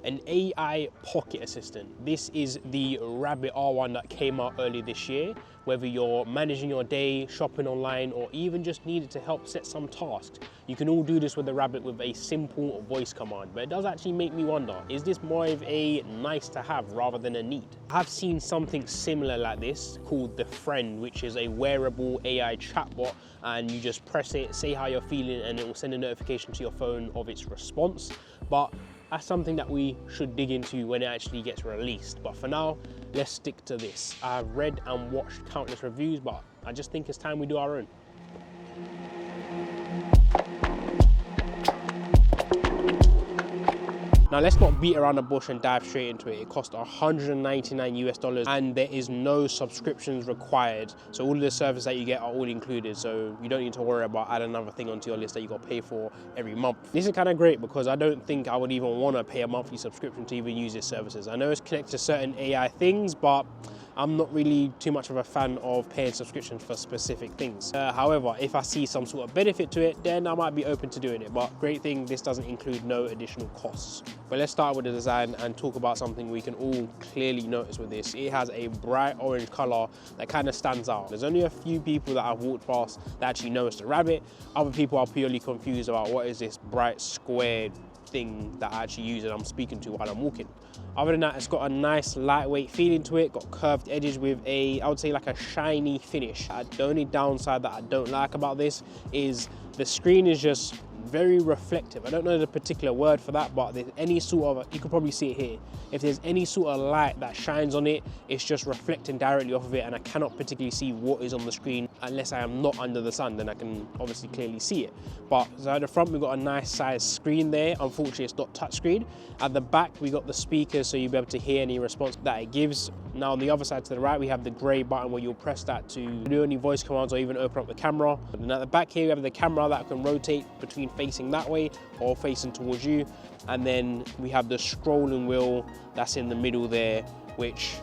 an AI pocket assistant. This is the Rabbit R1 that came out early this year. Whether you're managing your day, shopping online, or even just needed to help set some tasks, you can all do this with the Rabbit with a simple voice command. But it does actually make me wonder, is this more of a nice to have rather than a need? I've seen something similar like this called The Friend, which is a wearable AI chatbot, and you just press it, say how you're feeling, and it will send a notification to your phone of its response. But that's something that we should dig into when it actually gets released. But for now, let's stick to this. I've read and watched countless reviews, but I just think it's time we do our own. Now let's not beat around the bush and dive straight into it. It cost $199 and there is no subscriptions required. So all of the services that you get are all included. So you don't need to worry about adding another thing onto your list that you got to pay for every month. This is kind of great because I don't think I would even want to pay a monthly subscription to even use these services. I know it's connected to certain AI things, but I'm not really too much of a fan of paying subscriptions for specific things. However, if I see some sort of benefit to it, then I might be open to doing it. But great thing, this doesn't include no additional costs. But let's start with the design and talk about something we can all clearly notice with this. It has a bright orange color that kind of stands out. There's only a few people that I've walked past that actually noticed the rabbit. Other people are purely confused about what is this bright squared thing that I actually use and I'm speaking to while I'm walking. Other than that, it's got a nice lightweight feeling to it, got curved edges with a, I would say like a shiny finish. The only downside that I don't like about this is the screen is just very reflective. I don't know the particular word for that, but there's any sort of, you can probably see it here. If there's any sort of light that shines on it, it's just reflecting directly off of it, and I cannot particularly see what is on the screen unless I am not under the sun, then I can obviously clearly see it. But so at the front, we've got a nice size screen there. Unfortunately, it's not touchscreen. At the back, we got the speakers, so you'll be able to hear any response that it gives. Now on the other side to the right, we have the gray button where you'll press that to do any voice commands or even open up the camera. And at the back here, we have the camera that can rotate between facing that way or facing towards you. And then we have the scrolling wheel that's in the middle there, which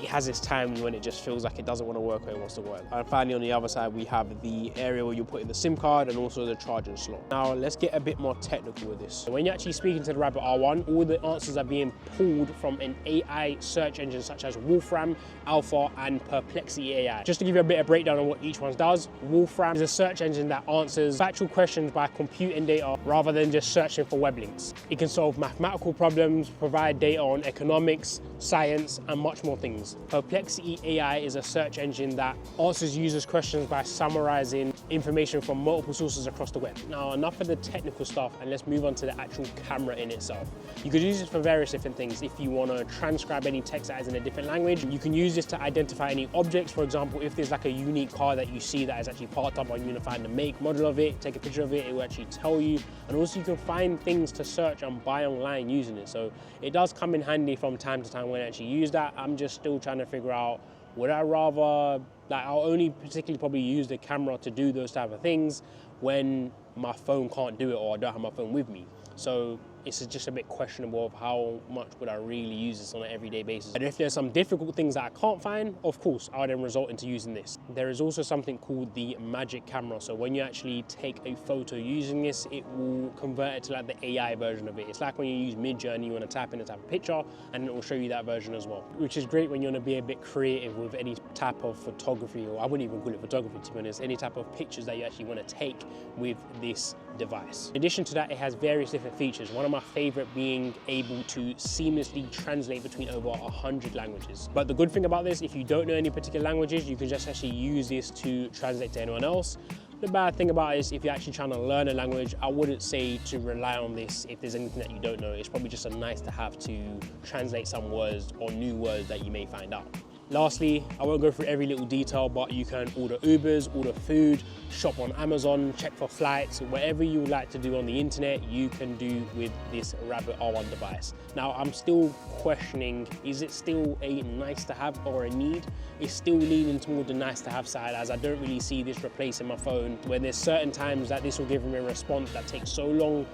it has its times when it just feels like it doesn't want to work or it wants to work. And finally, on the other side, we have the area where you put in the SIM card and also the charging slot. Now, let's get a bit more technical with this. So when you're actually speaking to the Rabbit R1, all the answers are being pulled from an AI search engine such as Wolfram, Alpha, and Perplexity AI. Just to give you a bit of breakdown on what each one does, Wolfram is a search engine that answers factual questions by computing data rather than just searching for web links. It can solve mathematical problems, provide data on economics, science, and much more things. Perplexity AI is a search engine that answers users' questions by summarizing information from multiple sources across the web. Now, enough of the technical stuff, and let's move on to the actual camera in itself. You could use this for various different things. If you want to transcribe any text that is in a different language, you can use this to identify any objects. For example, if there's like a unique car that you see that is actually parked up and you want to find the make, model of it, take a picture of it, it will actually tell you. And also you can find things to search and buy online using it. So it does come in handy from time to time when I actually use that. I'm just still trying to figure out, would I rather, like I'll only particularly probably use the camera to do those type of things when my phone can't do it or I don't have my phone with me. So it's just a bit questionable of how much would I really use this on an everyday basis. And if there's some difficult things that I can't find, of course, I'll then resort into using this. There is also something called the magic camera. So when you actually take a photo using this, it will convert it to like the AI version of it. It's like when you use Midjourney, you want to type in a type of picture and it will show you that version as well, which is great when you want to be a bit creative with any type of photography, or I wouldn't even call it photography to be honest, any type of pictures that you actually want to take with this device. In addition to that, it has various different features. One of my favorite being able to seamlessly translate between over 100 languages. But the good thing about this, if you don't know any particular languages, you can just actually use this to translate to anyone else. The bad thing about it is if you're actually trying to learn a language, I wouldn't say to rely on this if there's anything that you don't know. It's probably just a nice to have to translate some words or new words that you may find out. Lastly, I won't go through every little detail, but you can order Ubers, order food, shop on Amazon, check for flights, whatever you would like to do on the internet, you can do with this Rabbit R1 device. Now, I'm still questioning, is it still a nice to have or a need? It's still leaning toward the nice to have side, as I don't really see this replacing my phone, where there's certain times that this will give me a response that takes so long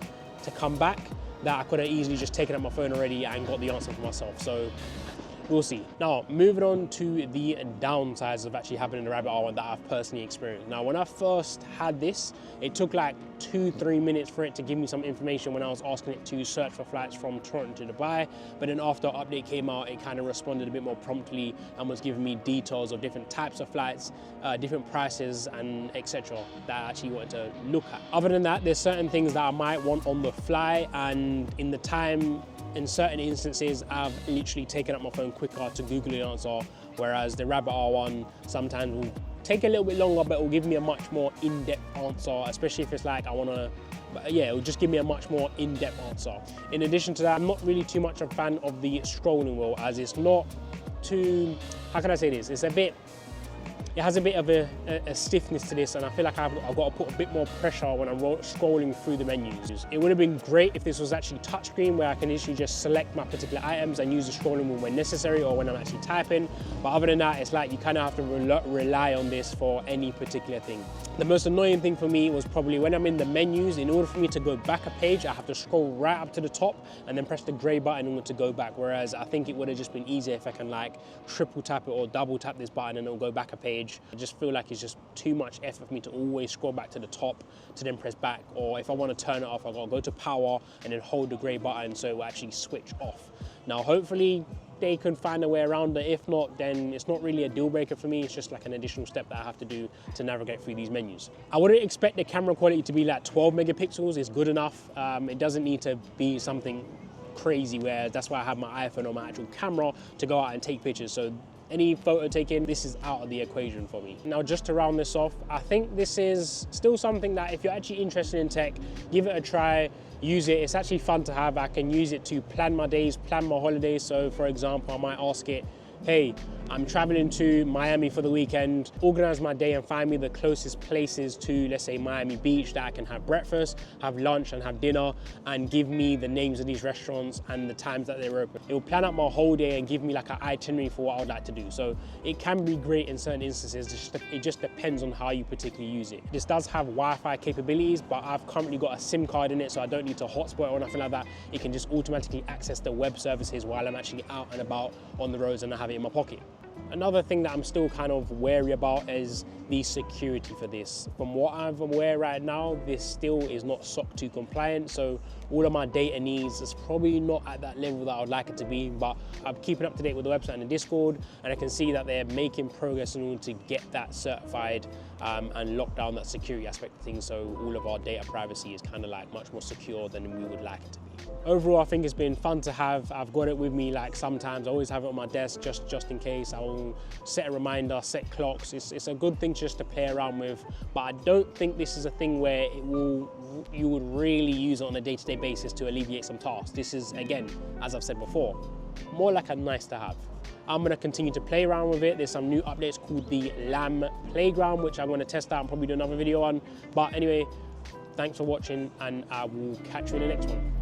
to come back that I could have easily just taken out my phone already and got the answer for myself. So we'll see. Now, moving on to the downsides of actually having a Rabbit R1 that I've personally experienced. Now, when I first had this, it took like 2-3 minutes for it to give me some information when I was asking it to search for flights from Toronto to Dubai. But then after update came out, it kind of responded a bit more promptly and was giving me details of different types of flights, different prices, and etc. that I actually wanted to look at. Other than that, there's certain things that I might want on the fly, and in the time, in certain instances, I've literally taken up my phone quicker to Google the answer, whereas the Rabbit R1 sometimes will take a little bit longer, but it will give me a much more in-depth answer, especially if it's like I want to, yeah, it will just give me a much more in-depth answer. In addition to that, I'm not really too much a fan of the scrolling wheel, as it's not too, how can I say this? It's a bit, it has a bit of a stiffness to this, and I feel like I've got to put a bit more pressure when I'm scrolling through the menus. It would have been great if this was actually touchscreen, where I can literally just select my particular items and use the scrolling wheel when necessary or when I'm actually typing. But other than that, it's like you kind of have to rely on this for any particular thing. The most annoying thing for me was probably when I'm in the menus, in order for me to go back a page, I have to scroll right up to the top and then press the gray button in order to go back. Whereas I think it would have just been easier if I can like triple tap it or double tap this button and it'll go back a page. I just feel like it's just too much effort for me to always scroll back to the top to then press back. Or if I want to turn it off, I've got to go to power and then hold the gray button so it will actually switch off. Now, hopefully they can find a way around it. If not, then it's not really a deal breaker for me. It's just like an additional step that I have to do to navigate through these menus. I wouldn't expect the camera quality to be like 12 megapixels. It's good enough. It doesn't need to be something crazy, where that's why I have my iPhone or my actual camera to go out and take pictures. So any photo taken, this is out of the equation for me. Now, just to round this off, I think this is still something that if you're actually interested in tech, give it a try, use it. It's actually fun to have. I can use it to plan my days, plan my holidays. So for example, I might ask it, hey, I'm traveling to Miami for the weekend, organize my day and find me the closest places to, let's say, Miami Beach that I can have breakfast, have lunch and have dinner, and give me the names of these restaurants and the times that they're open. It will plan out my whole day and give me like an itinerary for what I would like to do. So it can be great in certain instances. It just depends on how you particularly use it. This does have Wi-Fi capabilities, but I've currently got a SIM card in it, so I don't need to hotspot or nothing like that. It can just automatically access the web services while I'm actually out and about on the roads and I have it in my pocket. Another thing that I'm still kind of wary about is the security for this. From what I'm aware right now, this still is not SOC 2 compliant, so all of my data needs is probably not at that level that I would like it to be, but I'm keeping up to date with the website and the Discord, and I can see that they're making progress in order to get that certified and lock down that security aspect of things, so all of our data privacy is kind of like much more secure than we would like it to be. Overall, I think it's been fun to have. I've got it with me like sometimes. I always have it on my desk just in case. I will set a reminder, set clocks. It's a good thing just to play around with, but I don't think this is a thing where you would really use it on a day-to-day basis to alleviate some tasks. This is, again, as I've said before, more like a nice to have. I'm going to continue to play around with it. There's some new updates called the Lamb Playground, which I'm going to test out and probably do another video on. But anyway, thanks for watching, and I will catch you in the next one.